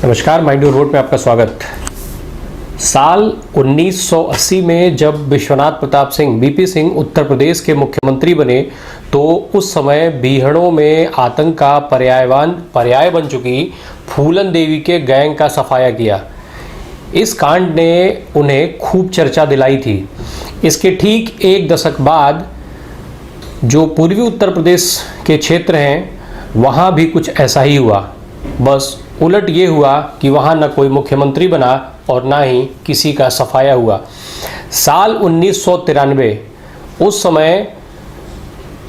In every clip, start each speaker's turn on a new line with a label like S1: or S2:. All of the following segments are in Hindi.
S1: नमस्कार, माइंड योर वोट में आपका स्वागत। साल 1980 में जब विश्वनाथ प्रताप सिंह वीपी सिंह उत्तर प्रदेश के मुख्यमंत्री बने तो उस समय बीहड़ों में आतंक का पर्याय बन चुकी फूलन देवी के गैंग का सफाया किया। इस कांड ने उन्हें खूब चर्चा दिलाई थी। इसके ठीक एक दशक बाद जो पूर्वी उत्तर प्रदेश के क्षेत्र हैं वहाँ भी कुछ ऐसा ही हुआ, बस उलट ये हुआ कि वहाँ न कोई मुख्यमंत्री बना और ना ही किसी का सफाया हुआ। साल 1993 उस समय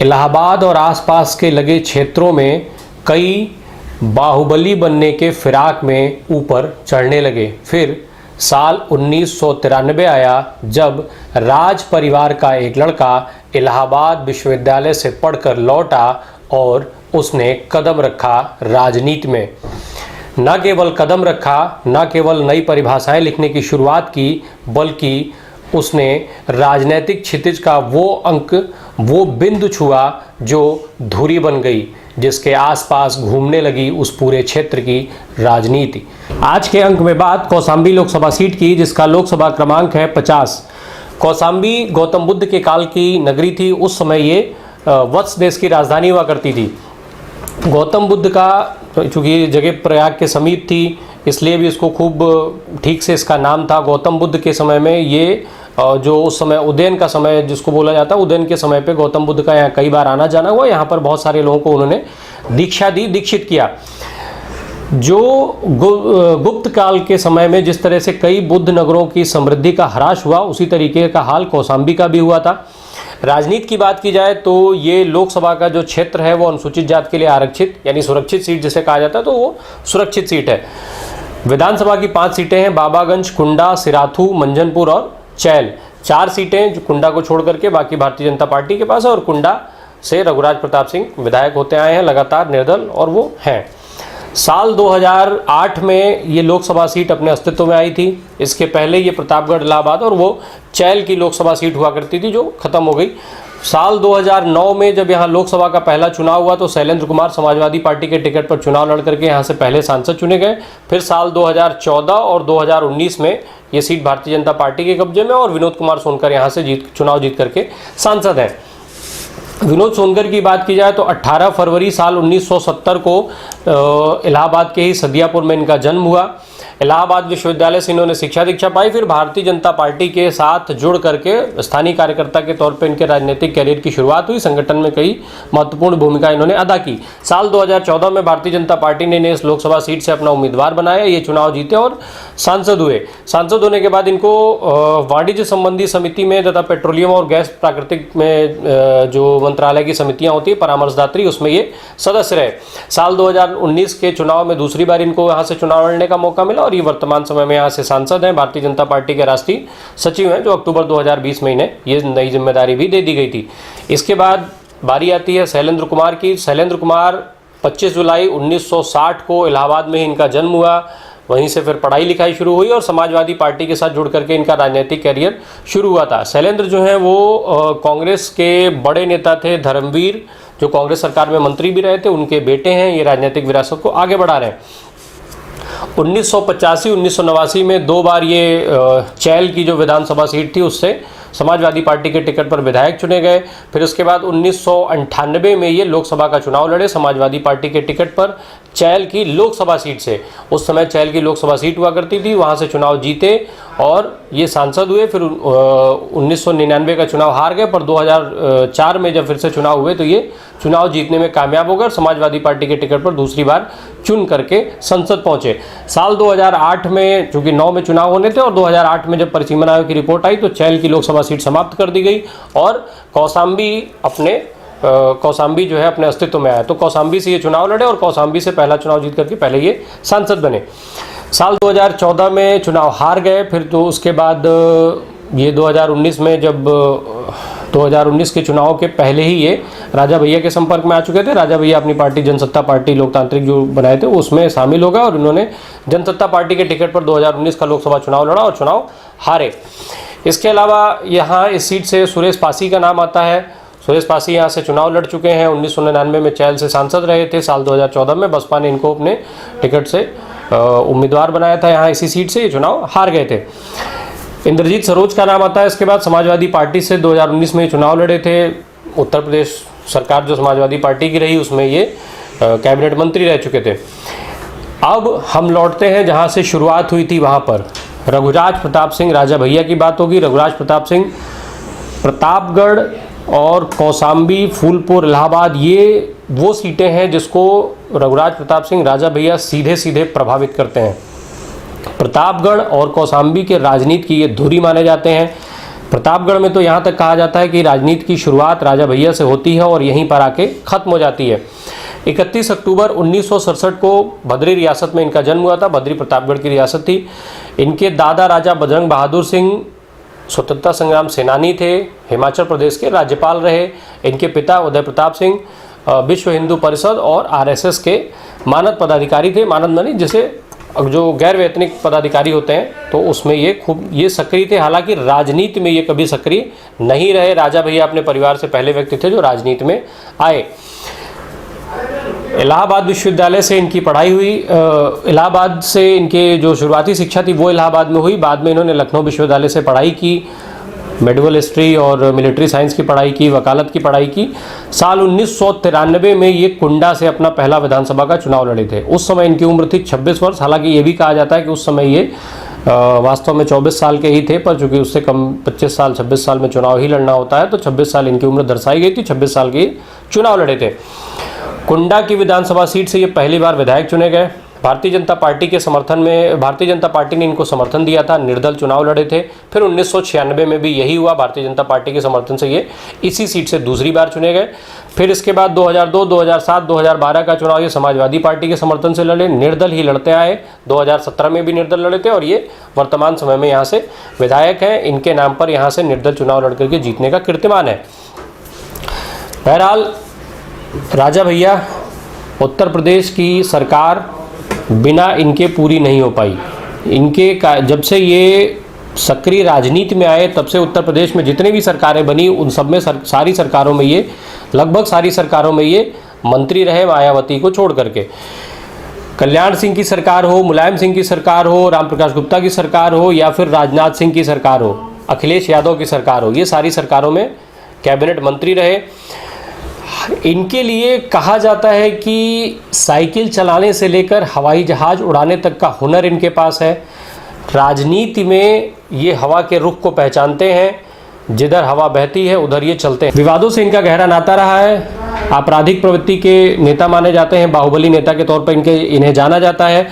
S1: इलाहाबाद और आसपास के लगे क्षेत्रों में कई बाहुबली बनने के फिराक में ऊपर चढ़ने लगे। फिर साल 1993 आया जब राज परिवार का एक लड़का इलाहाबाद विश्वविद्यालय से पढ़कर लौटा और उसने कदम रखा राजनीति में। न केवल कदम रखा, न केवल नई परिभाषाएं लिखने की शुरुआत की, बल्कि उसने राजनीतिक क्षितिज का वो अंक, वो बिंदु छुआ जो धुरी बन गई, जिसके आसपास घूमने लगी उस पूरे क्षेत्र की राजनीति। आज के अंक में बात कौशाम्बी लोकसभा सीट की, जिसका लोकसभा क्रमांक है 50। कौशाम्बी गौतम बुद्ध के काल की नगरी थी। उस समय ये वत्स देश की राजधानी हुआ करती थी। गौतम बुद्ध का चूँकि जगह प्रयाग के समीप थी, इसलिए भी इसको खूब ठीक से इसका नाम था। गौतम बुद्ध के समय में ये जो उस समय उदयन का समय जिसको बोला जाता है, उदयन के समय पे गौतम बुद्ध का यहाँ कई बार आना जाना हुआ। यहाँ पर बहुत सारे लोगों को उन्होंने दीक्षा दी, दीक्षित किया। जो गुप्त काल के समय में जिस तरह से कई बुद्ध नगरों की समृद्धि का ह्रास हुआ, उसी तरीके का हाल कौशाम्बी का भी हुआ था। राजनीति की बात की जाए तो ये लोकसभा का जो क्षेत्र है वो अनुसूचित जाति के लिए आरक्षित यानी सुरक्षित सीट जिसे कहा जाता है, तो वो सुरक्षित सीट है। विधानसभा की 5 सीटें हैं, बाबागंज, कुंडा, सिराथू, मंजनपुर और चैल। 4 सीटें जो कुंडा को छोड़ करके बाकी भारतीय जनता पार्टी के पास है, और कुंडा से रघुराज प्रताप सिंह विधायक होते आए हैं लगातार निर्दल, और वो हैं। साल 2008 में ये लोकसभा सीट अपने अस्तित्व में आई थी। इसके पहले ये प्रतापगढ़, इलाहाबाद और वो चैल की लोकसभा सीट हुआ करती थी जो ख़त्म हो गई। साल 2009 में जब यहाँ लोकसभा का पहला चुनाव हुआ तो शैलेंद्र कुमार समाजवादी पार्टी के टिकट पर चुनाव लड़ करके यहाँ से पहले सांसद चुने गए। फिर साल 2014 और 2019 में ये सीट भारतीय जनता पार्टी के कब्जे में, और विनोद कुमार सोनकर यहाँ से चुनाव जीत करके सांसद हैं। विनोद सोनकर की बात की जाए तो 18 फरवरी साल 1970 को इलाहाबाद के ही सदियापुर में इनका जन्म हुआ। इलाहाबाद विश्वविद्यालय से इन्होंने शिक्षा दीक्षा पाई। फिर भारतीय जनता पार्टी के साथ जुड़ करके स्थानीय कार्यकर्ता के तौर पर इनके राजनीतिक कैरियर की शुरुआत हुई। संगठन में कई महत्वपूर्ण भूमिका इन्होंने अदा की। साल 2014 में भारतीय जनता पार्टी ने इस लोकसभा सीट से अपना उम्मीदवार बनाया। ये चुनाव जीते और सांसद हुए। सांसद होने के बाद इनको वाणिज्य संबंधी समिति में तथा पेट्रोलियम और गैस प्राकृतिक में जो मंत्रालय की समितियां होती है परामर्शदात्री, उसमें ये सदस्य रहे। साल 2019 के चुनाव में दूसरी बार इनको यहाँ से चुनाव लड़ने का मौका मिला, और ये वर्तमान समय में यहाँ से सांसद हैं। भारतीय जनता पार्टी के राष्ट्रीय सचिव हैं, जो अक्टूबर 2020 में इन्हें ये नई जिम्मेदारी भी दे दी गई थी। इसके बाद बारी आती है शैलेंद्र कुमार की। शैलेंद्र कुमार 25 जुलाई 1960 को इलाहाबाद में ही इनका जन्म हुआ। वहीं से फिर पढ़ाई लिखाई शुरू हुई और समाजवादी पार्टी के साथ जुड़ करके इनका राजनीतिक कैरियर शुरू हुआ था। शैलेंद्र जो हैं वो कांग्रेस के बड़े नेता थे। धर्मवीर जो कांग्रेस सरकार में मंत्री भी रहे थे, उनके बेटे हैं। ये राजनीतिक विरासत को आगे बढ़ा रहे हैं। 1985-1989 में 2 बार ये चैल की जो विधानसभा सीट थी उससे समाजवादी पार्टी के टिकट पर विधायक चुने गए। फिर उसके बाद 1998 में ये लोकसभा का चुनाव लड़े समाजवादी पार्टी के टिकट पर चैल की लोकसभा सीट से। उस समय चैल की लोकसभा सीट हुआ करती थी, वहाँ से चुनाव जीते और ये सांसद हुए। फिर 1999 का चुनाव हार गए, पर 2004 में जब फिर से चुनाव हुए तो ये चुनाव जीतने में कामयाब हो गए। समाजवादी पार्टी के टिकट पर दूसरी बार चुन करके संसद पहुंचे। साल 2008 में चूंकि 9 में चुनाव होने थे, और 2008 में जब परिसीमन आयोग की रिपोर्ट आई तो चैल की लोकसभा सीट समाप्त कर दी गई और कौशाम्बी जो है अपने अस्तित्व में आया। तो कौशाम्बी से ये चुनाव लड़े और कौशाम्बी से पहला चुनाव जीत करके पहले ये सांसद बने। साल 2014 में चुनाव हार गए। फिर तो उसके बाद ये 2019 में जब 2019 के चुनाव के पहले ही ये राजा भैया के संपर्क में आ चुके थे। राजा भैया अपनी पार्टी जनसत्ता पार्टी लोकतांत्रिक जो बनाए थे उसमें शामिल हो गए, और उन्होंने जनसत्ता पार्टी के टिकट पर 2019 का लोकसभा चुनाव लड़ा और चुनाव हारे। इसके अलावा यहाँ इस सीट से सुरेश पासी का नाम आता है। सुरेश पासी यहाँ से चुनाव लड़ चुके हैं। 1999 में चैल से सांसद रहे थे। साल 2014 में बसपा ने इनको अपने टिकट से उम्मीदवार बनाया था यहाँ इसी सीट से, ये चुनाव हार गए थे। इंद्रजीत सरोज का नाम आता है। इसके बाद समाजवादी पार्टी से 2019 में चुनाव लड़े थे। उत्तर प्रदेश सरकार जो समाजवादी पार्टी की रही उसमें ये कैबिनेट मंत्री रह चुके थे। अब हम लौटते हैं जहां से शुरुआत हुई थी वहां पर। रघुराज प्रताप सिंह राजा भैया की बात होगी। रघुराज प्रताप सिंह प्रतापगढ़ और कौसाम्बी, फूलपुर, इलाहाबाद, ये वो सीटें हैं जिसको रघुराज प्रताप सिंह राजा भैया सीधे सीधे प्रभावित करते हैं। प्रतापगढ़ और कौसाम्बी के राजनीति की ये धुरी माने जाते हैं। प्रतापगढ़ में तो यहाँ तक कहा जाता है कि राजनीति की शुरुआत राजा भैया से होती है और यहीं पर आके ख़त्म हो जाती है। 31 अक्टूबर 1967 को भद्री रियासत में इनका जन्म हुआ था। भद्री प्रतापगढ़ की रियासत थी। इनके दादा राजा बजरंग बहादुर सिंह स्वतंत्रता संग्राम सेनानी थे, हिमाचल प्रदेश के राज्यपाल रहे। इनके पिता उदय प्रताप सिंह विश्व हिंदू परिषद और आरएसएस के मानद पदाधिकारी थे। मानद मानी जैसे जो गैर वैतनिक पदाधिकारी होते हैं, तो उसमें ये सक्रिय थे। हालांकि राजनीति में ये कभी सक्रिय नहीं रहे। राजा भैया अपने परिवार से पहले व्यक्ति थे जो राजनीति में आए। इलाहाबाद विश्वविद्यालय से इनकी पढ़ाई हुई। इलाहाबाद से इनके जो शुरुआती शिक्षा थी वो इलाहाबाद में हुई। बाद में इन्होंने लखनऊ विश्वविद्यालय से पढ़ाई की, मेडिवल हिस्ट्री और मिलिट्री साइंस की पढ़ाई की, वकालत की पढ़ाई की। साल 1993 में ये कुंडा से अपना पहला विधानसभा का चुनाव लड़े थे। उस समय इनकी उम्र थी 26 वर्ष। हालांकि ये भी कहा जाता है कि उस समय ये वास्तव में 24 साल के ही थे, पर चूंकि उससे कम 25 साल 26 साल में चुनाव ही लड़ना होता है, तो 26 साल इनकी उम्र दर्शाई गई थी। 26 साल के चुनाव लड़े थे। कुंडा की विधानसभा सीट से ये पहली बार विधायक चुने गए। भारतीय जनता पार्टी के समर्थन में भारतीय जनता पार्टी ने इनको समर्थन दिया था, निर्दल चुनाव लड़े थे। फिर 1996 में भी यही हुआ, भारतीय जनता पार्टी के समर्थन से ये इसी सीट से दूसरी बार चुने गए। फिर इसके बाद 2002, 2007, 2012 का चुनाव ये समाजवादी पार्टी के समर्थन से लड़े, निर्दल ही लड़ते आए। 2017 में भी निर्दल लड़े थे और ये वर्तमान समय में यहाँ से विधायक हैं। इनके नाम पर यहाँ से निर्दल चुनाव लड़ करके जीतने का कीर्तिमान है। बहरहाल राजा भैया, उत्तर प्रदेश की सरकार बिना इनके पूरी नहीं हो पाई। जब से ये सक्रिय राजनीति में आए तब से उत्तर प्रदेश में जितने भी सरकारें बनी उन सब में सारी सरकारों में ये लगभग सारी सरकारों में ये मंत्री रहे, मायावती को छोड़ करके। कल्याण सिंह की सरकार हो, मुलायम सिंह की सरकार हो, रामप्रकाश गुप्ता की सरकार हो या फिर राजनाथ सिंह की सरकार हो, अखिलेश यादव की सरकार हो, ये सारी सरकारों में कैबिनेट मंत्री रहे। इनके लिए कहा जाता है कि साइकिल चलाने से लेकर हवाई जहाज उड़ाने तक का हुनर इनके पास है। राजनीति में ये हवा के रुख को पहचानते हैं, जिधर हवा बहती है उधर ये चलते हैं। विवादों से इनका गहरा नाता रहा है। आपराधिक प्रवृत्ति के नेता माने जाते हैं, बाहुबली नेता के तौर पर इन्हें जाना जाता है।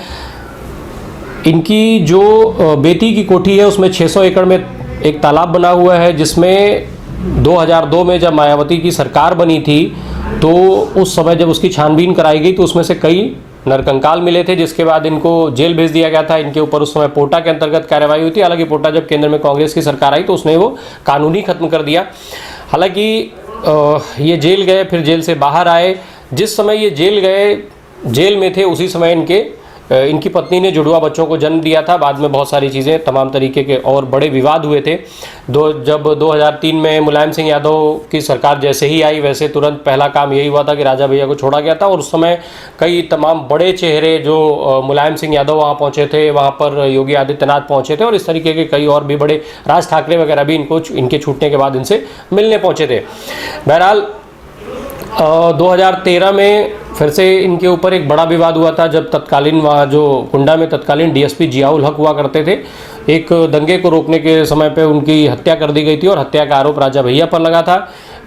S1: इनकी जो बेटी की कोठी है उसमें 600 एकड़ में एक तालाब बना हुआ है, जिसमें 2002 में जब मायावती की सरकार बनी थी तो उस समय जब उसकी छानबीन कराई गई तो उसमें से कई नरकंकाल मिले थे, जिसके बाद इनको जेल भेज दिया गया था। इनके ऊपर उस समय पोटा के अंतर्गत कार्रवाई हुई थी। हालांकि पोटा जब केंद्र में कांग्रेस की सरकार आई तो उसने वो कानूनी खत्म कर दिया। हालांकि ये जेल गए, फिर जेल से बाहर आए। जिस समय ये जेल में थे उसी समय इनकी पत्नी ने जुड़वा बच्चों को जन्म दिया था। बाद में बहुत सारी चीज़ें, तमाम तरीके के और बड़े विवाद हुए थे। जब 2003 में मुलायम सिंह यादव की सरकार जैसे ही आई वैसे तुरंत पहला काम यही हुआ था कि राजा भैया को छोड़ा गया था। और उस समय कई तमाम बड़े चेहरे जो मुलायम सिंह यादव वहाँ पहुँचे थे, वहाँ पर योगी आदित्यनाथ पहुँचे थे और इस तरीके के कई और भी बड़े, राज ठाकरे वगैरह भी इनके छूटने के बाद इनसे मिलने पहुँचे थे। बहरहाल 2013 में फिर से इनके ऊपर एक बड़ा विवाद हुआ था, जब तत्कालीन वहाँ जो कुंडा में तत्कालीन डीएसपी जियाउल हक हुआ करते थे। एक दंगे को रोकने के समय पे उनकी हत्या कर दी गई थी और हत्या का आरोप राजा भैया पर लगा था।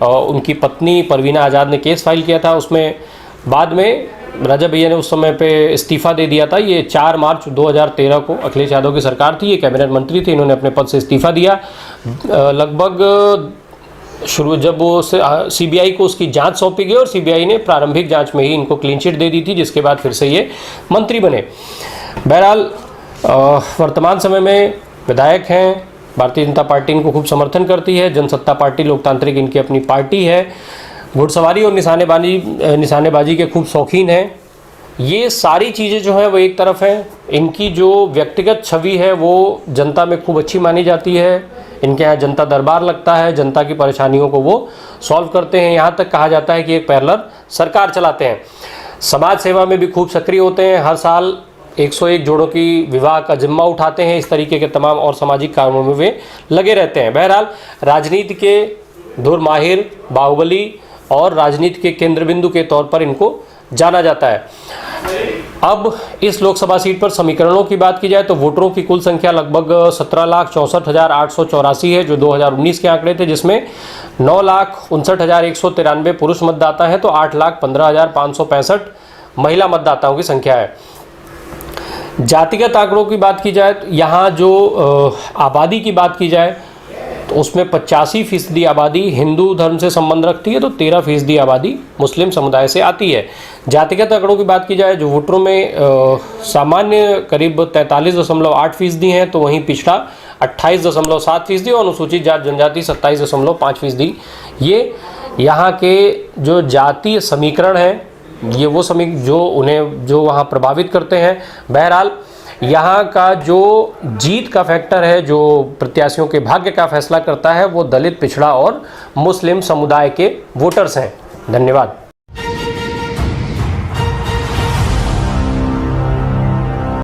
S1: उनकी पत्नी परवीना आज़ाद ने केस फाइल किया था। उसमें बाद में राजा भैया ने उस समय पे इस्तीफ़ा दे दिया था। ये 4 मार्च 2013 को अखिलेश यादव की सरकार थी, ये कैबिनेट मंत्री थे, इन्होंने अपने पद से इस्तीफ़ा दिया। लगभग जब वो सीबीआई को उसकी जांच सौंपी गई और सीबीआई ने प्रारंभिक जांच में ही इनको क्लीन चिट दे दी थी, जिसके बाद फिर से ये मंत्री बने। बहरहाल वर्तमान समय में विधायक हैं। भारतीय जनता पार्टी इनको खूब समर्थन करती है। जनसत्ता पार्टी लोकतांत्रिक इनकी अपनी पार्टी है। घुड़सवारी और निशानेबाजी के खूब शौकीन हैं। ये सारी चीज़ें जो हैं वो एक तरफ हैं। इनकी जो व्यक्तिगत छवि है वो जनता में खूब अच्छी मानी जाती है। इनके यहाँ जनता दरबार लगता है, जनता की परेशानियों को वो सॉल्व करते हैं। यहाँ तक कहा जाता है कि एक पैरेलल सरकार चलाते हैं। समाज सेवा में भी खूब सक्रिय होते हैं। हर साल 101 जोड़ों की विवाह का जिम्मा उठाते हैं। इस तरीके के तमाम और सामाजिक कामों में वे लगे रहते हैं। बहरहाल राजनीति के धुर माहिर, बाहुबली और राजनीति के केंद्र बिंदु के तौर पर इनको जाना जाता है। अब इस लोकसभा सीट पर समीकरणों की बात की जाए तो वोटरों की कुल संख्या लगभग 17,64,884 है, जो 2019 के आंकड़े थे, जिसमें 9,59,193 पुरुष मतदाता हैं तो 8,15,565 महिला मतदाताओं की संख्या है। जातिगत आंकड़ों की बात की जाए तो यहाँ जो आबादी की बात की जाए तो उसमें 85% आबादी हिंदू धर्म से संबंध रखती है तो 13% आबादी मुस्लिम समुदाय से आती है। जातिगत आंकड़ों की बात की जाए जो वोटरों में सामान्य करीब 43.8% हैं तो वहीं पिछड़ा 28.7% और अनुसूचित जाति जनजाति 27.5%। ये यहाँ के जो जातीय समीकरण हैं, ये वो जो वहाँ प्रभावित करते हैं। बहरहाल यहाँ का जो जीत का फैक्टर है, जो प्रत्याशियों के भाग्य का फैसला करता है, वो दलित, पिछड़ा और मुस्लिम समुदाय के वोटर्स हैं। धन्यवाद।